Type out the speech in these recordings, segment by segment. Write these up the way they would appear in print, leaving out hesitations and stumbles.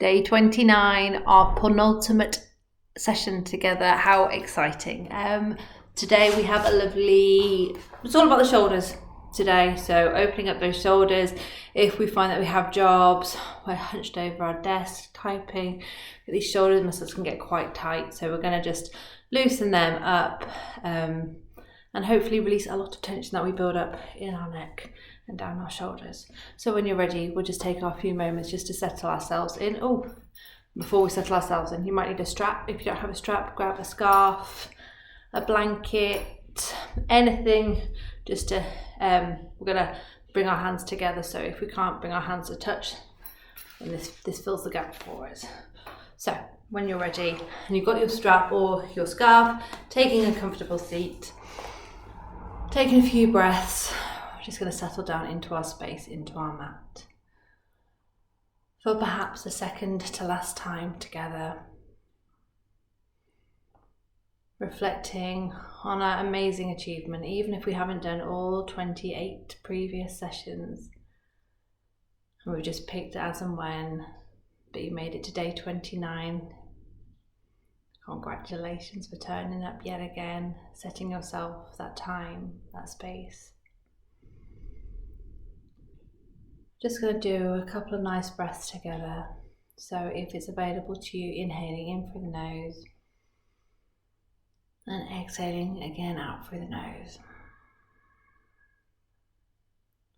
Day 29, our penultimate session together. How exciting. Today we have it's all about the shoulders today. So opening up those shoulders. If we find that we have jobs, we're hunched over our desk typing, these shoulder muscles can get quite tight. So we're going to just loosen them up and hopefully release a lot of tension that we build up in our neck and down our shoulders. So when you're ready, we'll just take our few moments just to settle ourselves in. Before we settle ourselves in, you might need a strap. If you don't have a strap, grab a scarf, a blanket, anything, just to, we're gonna bring our hands together. So if we can't bring our hands to touch, then this fills the gap for us. So when you're ready and you've got your strap or your scarf, taking a comfortable seat, taking a few breaths, we're just going to settle down into our space, into our mat. For perhaps the second to last time together. Reflecting on our amazing achievement, even if we haven't done all 28 previous sessions. And we've just picked as and when, but you made it to day 29. Congratulations for turning up yet again, setting yourself that time, that space. Just going to do a couple of nice breaths together. So if it's available to you, inhaling in through the nose and exhaling again out through the nose.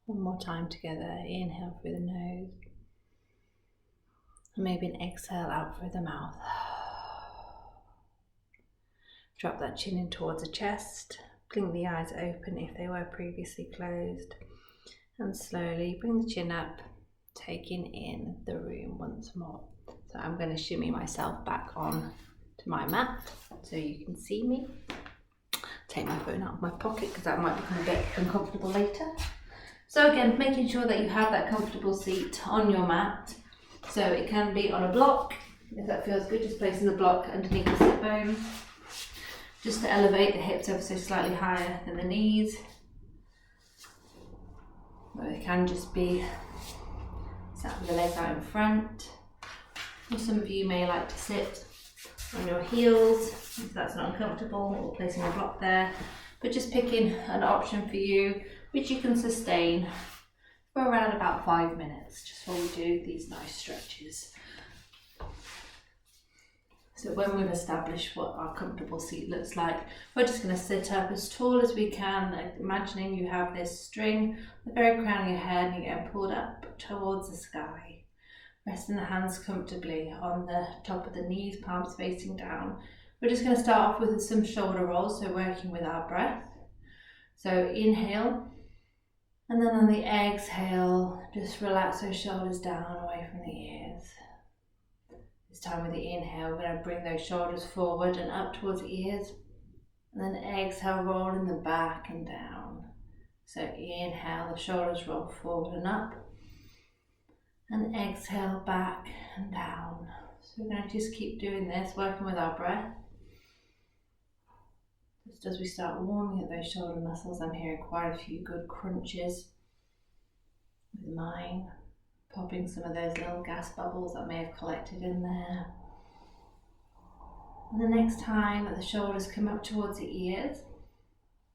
One more time together, inhale through the nose and maybe an exhale out through the mouth. Drop that chin in towards the chest, blink the eyes open if they were previously closed. And slowly bring the chin up, taking in the room once more. So I'm going to shimmy myself back on to my mat so you can see me. Take my phone out of my pocket because that might become a bit uncomfortable later. So again, making sure that you have that comfortable seat on your mat. So it can be on a block, if that feels good, just placing the block underneath the sit bone. Just to elevate the hips ever so slightly higher than the knees. Or it can just be sat with the legs out in front. Or some of you may like to sit on your heels if that's not uncomfortable, or placing a block there. But just picking an option for you which you can sustain for around about 5 minutes, just while we do these nice stretches. So when we've established what our comfortable seat looks like, we're just going to sit up as tall as we can, imagining you have this string at the very crown of your head and you're getting pulled up towards the sky. Resting the hands comfortably on the top of the knees, palms facing down. We're just going to start off with some shoulder rolls, so working with our breath. So inhale, and then on the exhale, just relax those shoulders down away from the ears. This time with the inhale, we're going to bring those shoulders forward and up towards the ears. And then exhale, rolling them back and down. So inhale, the shoulders roll forward and up. And exhale, back and down. So we're going to just keep doing this, working with our breath. Just as we start warming up those shoulder muscles, I'm hearing quite a few good crunches with mine. Popping some of those little gas bubbles that may have collected in there. And the next time that the shoulders come up towards the ears,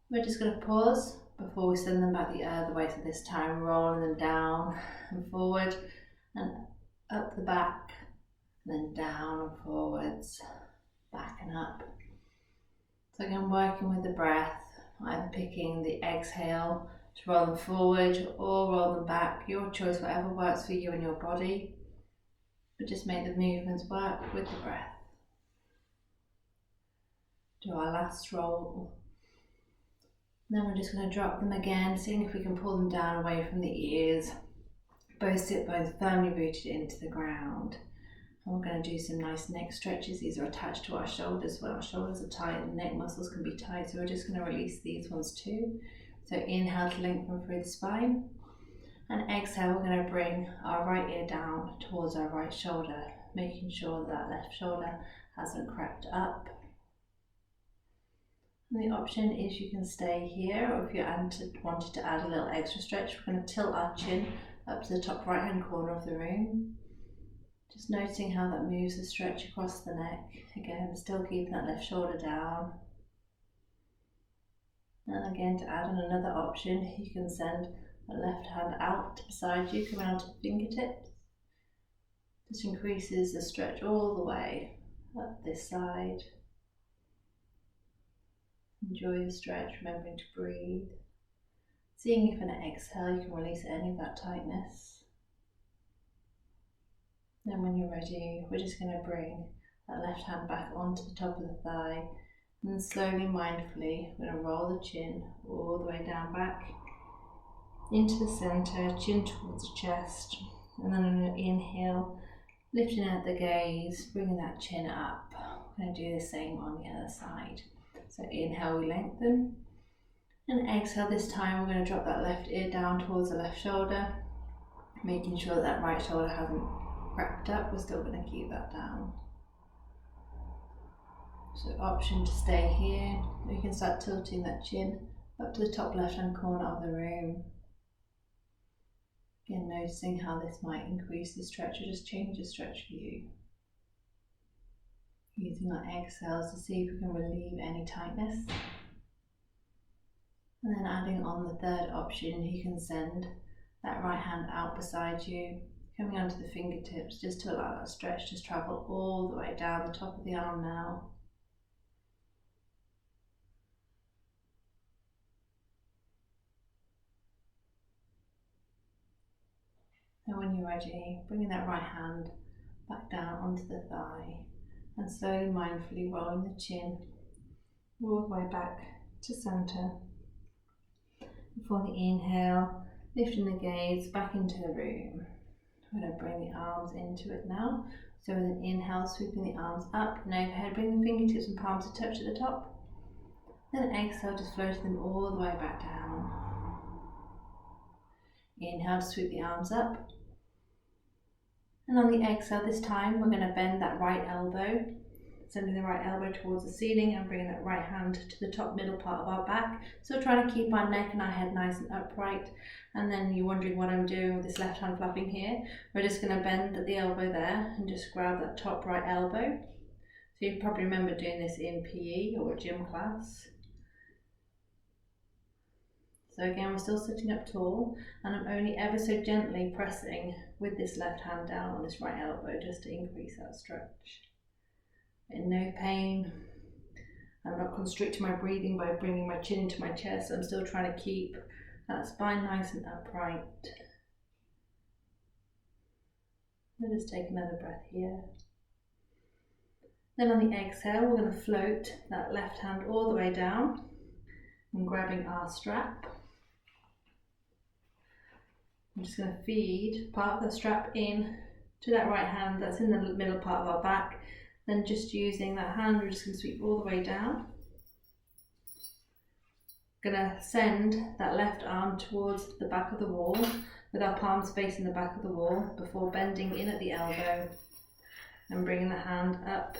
we're just going to pause before we send them back the other way. So this time rolling them down and forward and up the back, and then down and forwards, back and up. So again, working with the breath, either picking the exhale to roll them forward or roll them back, your choice, whatever works for you and your body, but just make the movements work with the breath. Do our last roll. Then we're just going to drop them again, seeing if we can pull them down away from the ears. Both sit bones firmly rooted into the ground. And we're going to do some nice neck stretches. These are attached to our shoulders. When our shoulders are tight, the neck muscles can be tight, so we're just going to release these ones too. So inhale to lengthen through the spine, and exhale, we're going to bring our right ear down towards our right shoulder, making sure that left shoulder hasn't crept up. And the option is you can stay here, or if you wanted to add a little extra stretch, we're going to tilt our chin up to the top right hand corner of the room. Just noticing how that moves the stretch across the neck. Again, still keeping that left shoulder down. And again, to add on another option, you can send the left hand out beside you, coming onto the fingertips. Just increases the stretch all the way up this side. Enjoy the stretch, remembering to breathe. Seeing if on an exhale you can release any of that tightness. Then when you're ready, we're just going to bring that left hand back onto the top of the thigh, and then slowly, mindfully, we're going to roll the chin all the way down back into the centre, chin towards the chest, and then on an inhale, lifting out the gaze, bringing that chin up. We're going to do the same on the other side. So inhale, we lengthen, and exhale, this time we're going to drop that left ear down towards the left shoulder, making sure that that right shoulder hasn't wrapped up. We're still going to keep that down. So option to stay here. We can start tilting that chin up to the top left hand corner of the room. Again, noticing how this might increase the stretch or just change the stretch for you. Using our exhales to see if we can relieve any tightness. And then adding on the third option, you can send that right hand out beside you, coming onto the fingertips, just to allow that stretch to travel all the way down the top of the arm now. And when you're ready, bringing that right hand back down onto the thigh, and slowly, mindfully rolling the chin all the way back to centre. Before the inhale, lifting the gaze back into the room. I'm going to bring the arms into it now. So with an inhale, sweeping the arms up and overhead, bring the fingertips and palms to touch at the top. Then exhale, just floating them all the way back down. Inhale to sweep the arms up. And on the exhale this time, we're going to bend that right elbow, sending the right elbow towards the ceiling and bringing that right hand to the top middle part of our back. So trying to keep our neck and our head nice and upright. And then you're wondering what I'm doing with this left hand flapping here. We're just going to bend at the elbow there and just grab that top right elbow. So you probably remember doing this in PE or a gym class. So again, we're still sitting up tall, and I'm only ever so gently pressing with this left hand down on this right elbow just to increase that stretch. In no pain. I'm not constricting my breathing by bringing my chin into my chest. I'm still trying to keep that spine nice and upright. Let us take another breath here. Then on the exhale, we're going to float that left hand all the way down and grabbing our strap. I'm just going to feed part of the strap in to that right hand that's in the middle part of our back. Then just using that hand, we're just going to sweep all the way down. Going to send that left arm towards the back of the wall with our palms facing the back of the wall before bending in at the elbow and bringing the hand up.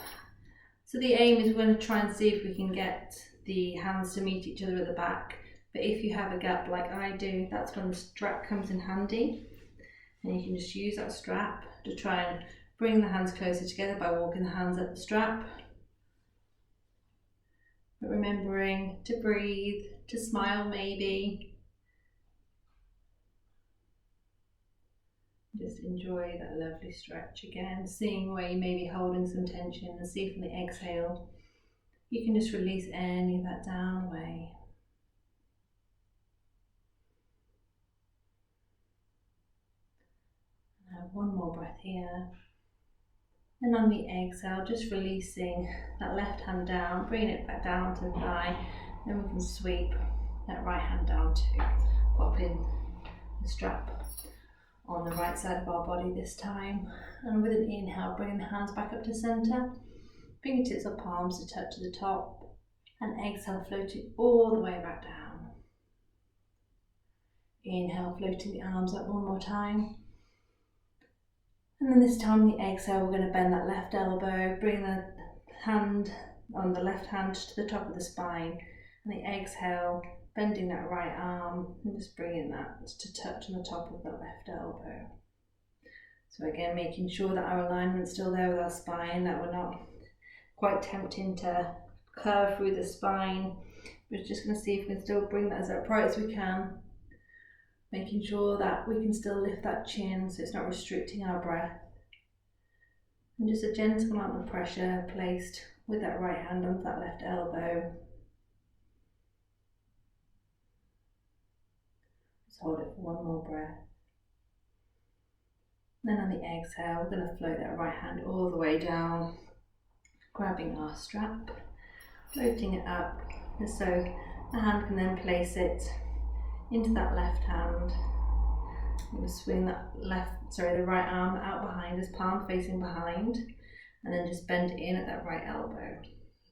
So the aim is we're going to try and see if we can get the hands to meet each other at the back. But if you have a gap like I do, that's when the strap comes in handy. And you can just use that strap to try and bring the hands closer together by walking the hands up the strap. But remembering to breathe, to smile maybe. Just enjoy that lovely stretch again, seeing where you may be holding some tension, and see from the exhale you can just release any of that down away. Have one more breath here. And on the exhale, just releasing that left hand down, bringing it back down to the thigh. Then we can sweep that right hand down to pop in the strap on the right side of our body this time. And with an inhale, bringing the hands back up to center. Fingertips or palms to touch to the top. And exhale, floating all the way back down. Inhale, floating the arms up one more time. And then this time, the exhale, we're going to bend that left elbow, bring the hand on the left hand to the top of the spine. And the exhale, bending that right arm and just bringing that to touch on the top of the left elbow. So again, making sure that our alignment's still there with our spine, that we're not quite tempting to curve through the spine. We're just going to see if we can still bring that as upright as we can, making sure that we can still lift that chin so it's not restricting our breath. And just a gentle amount of pressure placed with that right hand onto that left elbow. Just hold it for one more breath. Then on the exhale, we're going to float that right hand all the way down, grabbing our strap, floating it up, just so the hand can then place it into that left hand. I'm going to swing that the right arm out behind us, palm facing behind, and then just bend in at that right elbow.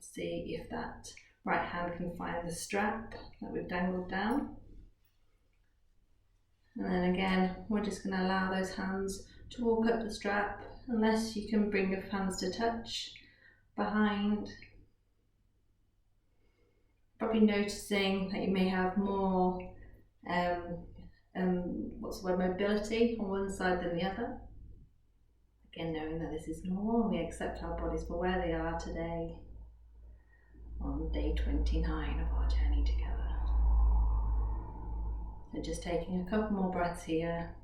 See if that right hand can find the strap that we've dangled down. And then again, we're just going to allow those hands to walk up the strap, unless you can bring your hands to touch behind. Probably noticing that you may have more mobility on one side than the other. Again, knowing that this is normal, we accept our bodies for where they are today on day 29 of our journey together. So just taking a couple more breaths here,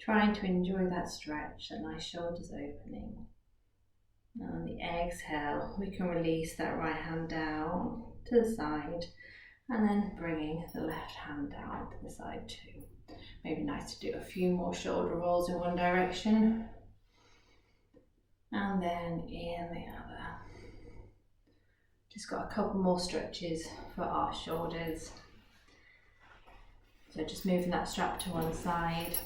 trying to enjoy that stretch, that nice shoulders opening. And on the exhale, we can release that right hand down to the side, and then bringing the left hand down to the side too. Maybe nice to do a few more shoulder rolls in one direction, and then in the other. Just got a couple more stretches for our shoulders. So just moving that strap to one side.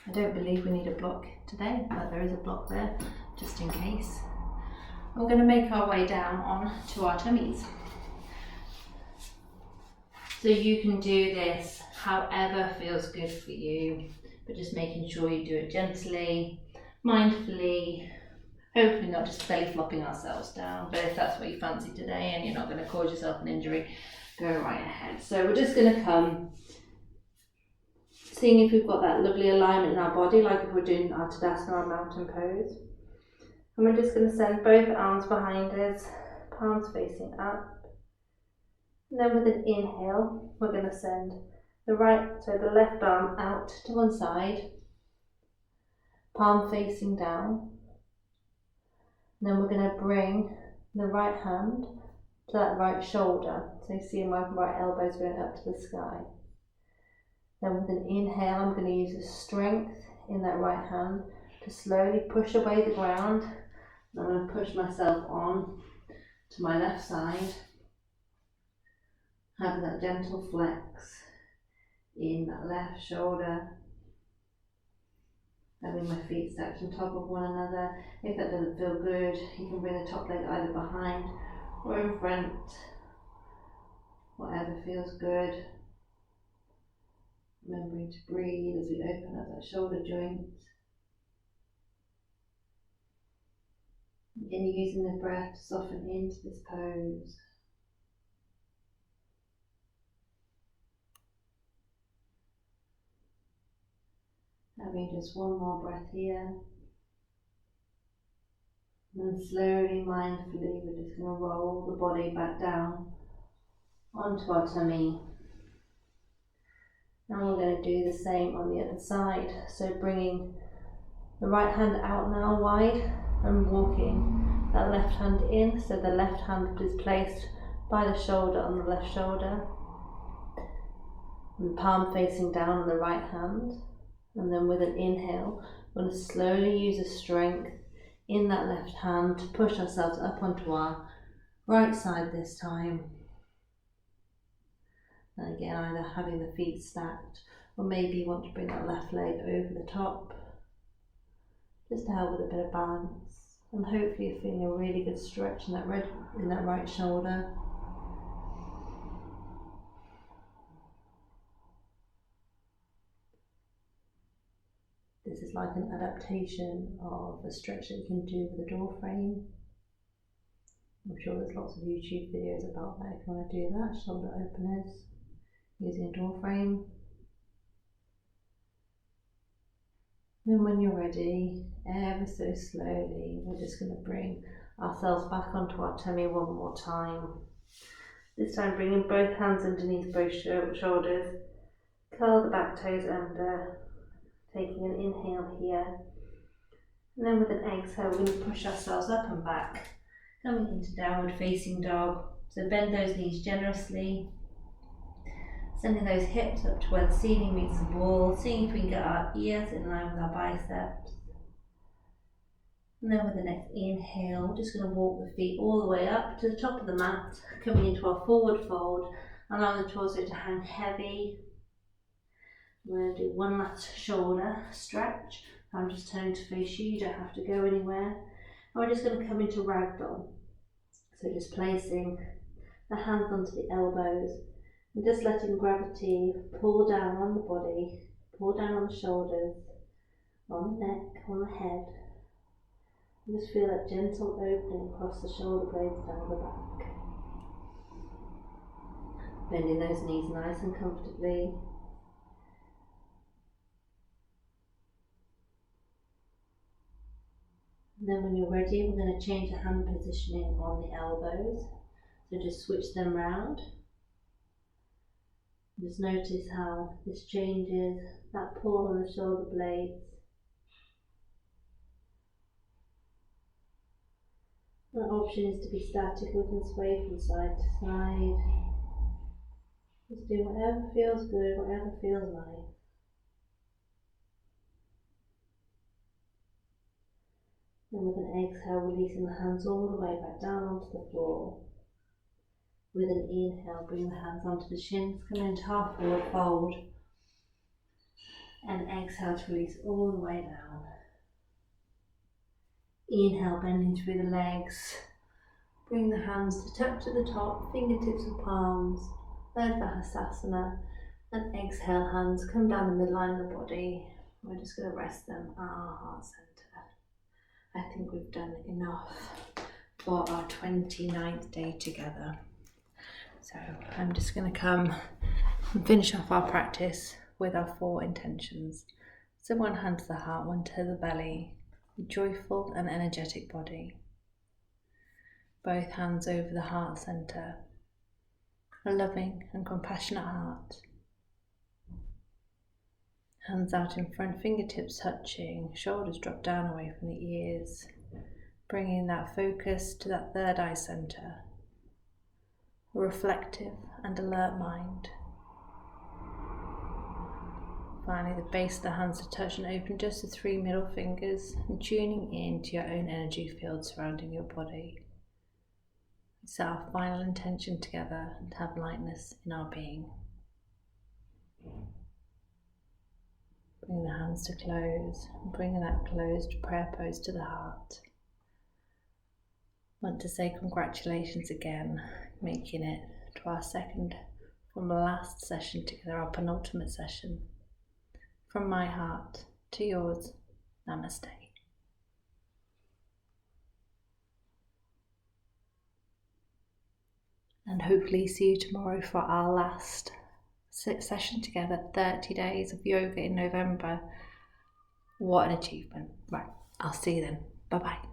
I don't believe we need a block today, but there is a block there, just in case. We're going to make our way down on to our tummies. So you can do this however feels good for you, but just making sure you do it gently, mindfully, hopefully not just belly flopping ourselves down. But if that's what you fancy today and you're not going to cause yourself an injury, go right ahead. So we're just going to come, seeing if we've got that lovely alignment in our body, like if we're doing our Tadasana or mountain pose. And we're just going to send both arms behind us, palms facing up. And then with an inhale, we're going to send the left arm out to one side, palm facing down. And then we're going to bring the right hand to that right shoulder. So you see my right elbow's going up to the sky. Then with an inhale, I'm going to use the strength in that right hand to slowly push away the ground. I'm going to push myself on to my left side, having that gentle flex in that left shoulder, having my feet stacked on top of one another. If that doesn't feel good, you can bring the top leg either behind or in front, whatever feels good. Remembering to breathe as we open up that shoulder joint. Again, using the breath to soften into this pose. Having just one more breath here. And then slowly, mindfully, we're just going to roll the body back down onto our tummy. Now we're going to do the same on the other side. So bringing the right hand out now wide and walking that left hand in. So the left hand is placed by the shoulder on the left shoulder. And palm facing down on the right hand. And then with an inhale, we're going to slowly use the strength in that left hand to push ourselves up onto our right side this time. And again, either having the feet stacked, or maybe you want to bring that left leg over the top, just to help with a bit of balance. And hopefully you're feeling a really good stretch in that right shoulder. This is like an adaptation of a stretch that you can do with a door frame. I'm sure there's lots of YouTube videos about that if you want to do that, shoulder openers, using a door frame. And when you're ready, ever so slowly, we're just going to bring ourselves back onto our tummy one more time. This time bringing both hands underneath both shoulders, curl the back toes under, taking an inhale here. And then with an exhale, we're going to push ourselves up and back, coming into downward facing dog. So bend those knees generously, sending those hips up to where the ceiling meets the wall, seeing if we can get our ears in line with our biceps. And then with the next inhale, we're just going to walk the feet all the way up to the top of the mat, coming into our forward fold, allowing the torso to hang heavy. We're going to do one last shoulder stretch. I'm just turning to face you, you don't have to go anywhere. And we're just going to come into ragdoll. So just placing the hands onto the elbows and just letting gravity pull down on the body, pull down on the shoulders, on the neck, on the head. And just feel that gentle opening across the shoulder blades down the back. Bending those knees nice and comfortably. And then when you're ready, we're going to change the hand positioning on the elbows. So just switch them round. Just notice how this changes, that pull on the shoulder blades. The option is to be static, we can sway from side to side. Just do whatever feels good, whatever feels nice. And with an exhale, releasing the hands all the way back down onto the floor. With an inhale, bring the hands onto the shins, come into half forward fold. And exhale to release all the way down. Inhale, bending through the legs. Bring the hands to touch at the top, fingertips and palms. Urdhva Hastasana. And exhale, hands come down the midline of the body. We're just going to rest them at our heart centre. I think we've done enough for our 29th day together. So I'm just going to come and finish off our practice with our 4 intentions. So one hand to the heart, one to the belly, a joyful and energetic body. Both hands over the heart centre, a loving and compassionate heart. Hands out in front, fingertips touching, shoulders drop down away from the ears, bringing that focus to that third eye centre. A reflective and alert mind. Finally, the base of the hands to touch and open just the 3 middle fingers and tuning into your own energy field surrounding your body. We set our final intention together to have lightness in our being. Bring the hands to close and bringing that closed prayer pose to the heart. Want to say congratulations again, making it to our second from the last session together, our penultimate session. From my heart to yours, namaste. And hopefully see you tomorrow for our last session together, 30 days of yoga in November. What an achievement. Right, I'll see you then. Bye bye.